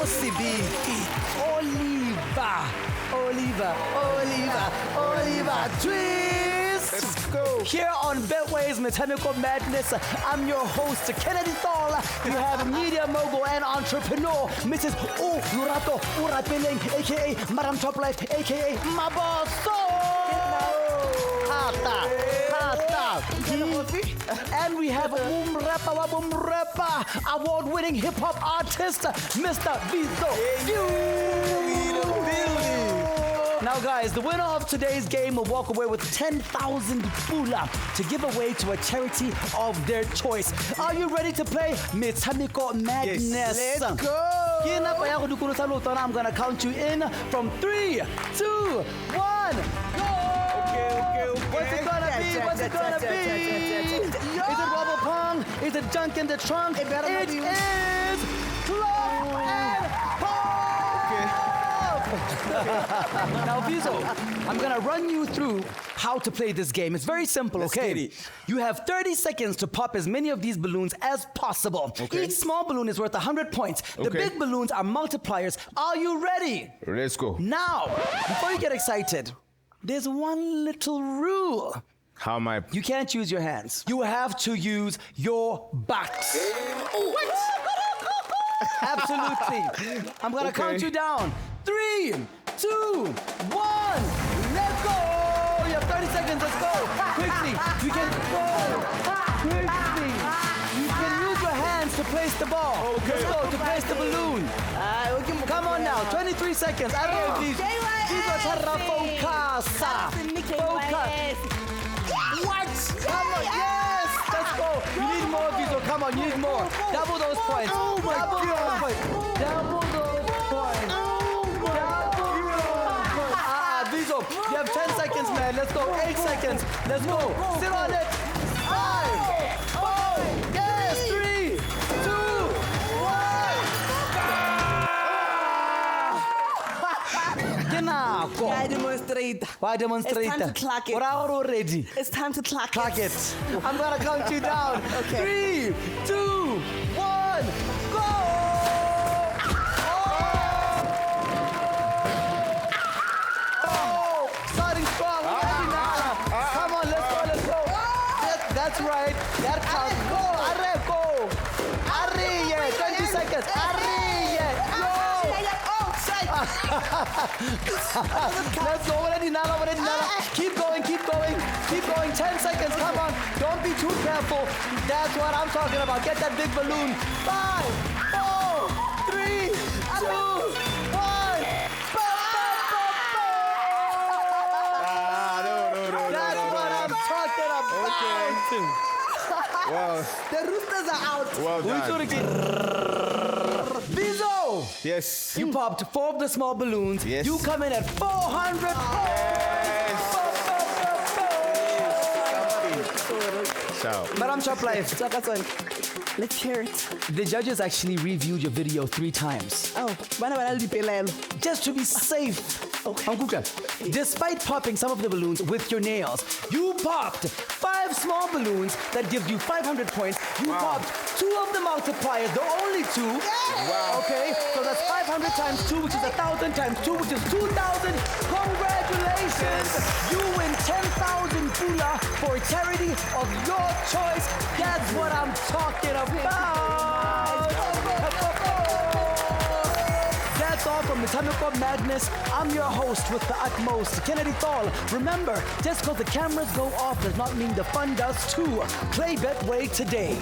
Sibiki. Oliver Twist. Let's go. Here on Betway's Metshameko Madness, I'm your host, Kennedy Thal. You have media mogul and entrepreneur, Mrs. Lurato Urapeleng, aka Madam Top Life, aka Maboso. And we have Umrapa, award-winning hip-hop artist, Mr. Vito. Now guys, the winner of today's game will walk away with 10,000 pula to give away to a charity of their choice. Are you ready to play Metshameko Madness? Yes, let's go! I'm gonna count you in from 3, 2, 1, go! Okay. What's it gonna be? Is it Wobble Pong? Is it Junk in the Trunk? It is Clock and Pop! Now, Vizo, I'm gonna run you through how to play this game. It's very simple, Let's okay? get it. You have 30 seconds to pop as many of these balloons as possible. Okay. Each small balloon is worth 100 points. The Okay. big balloons are multipliers. Are you ready? Let's go. Now, before you get excited, there's one little rule. How am I? You can't use your hands. You have to use your butt. What? Absolutely. I'm gonna count you down. 3, 2, 1. Let's go. You have 30 seconds. Let's go. Quickly. You can go. Quickly. You can use your hands to place the ball. Okay. Let's go to place the balloon. Come on now. 23 seconds. I don't know, please. Focus. What? Come on, yes! Let's go. You need more, Vizo. Come on, you need more. Double those points. Oh my Double God. those points. Double those points. Vizo, you have 10 seconds, man. Let's go. 8 seconds. Let's go. Sit on it. 5, 4, yes, 3, 2, 1. Why demonstrate? Why demonstrate? It's time to clock it. We're already. It's time to clock it. I'm gonna count you down. Okay. 3, 2, 1, go! Oh! Starting strong. Come on, let's go. That's right. That counts. Go! Arre, yeah. 20 seconds. Arre, yeah. Go! Let's go. Keep going. 10 seconds. Come on. Don't be too careful. That's what I'm talking about. Get that big balloon. 5, 4, 3, 2, 1. No. That's what I'm talking about. Wow. The roosters are out. Well done. Vizo! Yes. You popped 4 of the small balloons. Yes. You come in at 400 Ciao. Madam Chop Life, Let's hear it. the judges actually reviewed your video 3 times. Oh, Just to be safe. Okay. Despite popping some of the balloons with your nails, you popped 5 small balloons that give you 500 points. You popped 2 of the multipliers, the only 2. Wow. Okay, so that's 500 times 2, which is 1,000 times 2, which is 2,000. Congratulations! You win 10,000 pula for a charity of your choice. That's what I'm talking about. That's all from Metshameko Madness. I'm your host with the utmost, Kennedy Thal. Remember, just because the cameras go off does not mean the fun does too. Play Betway today.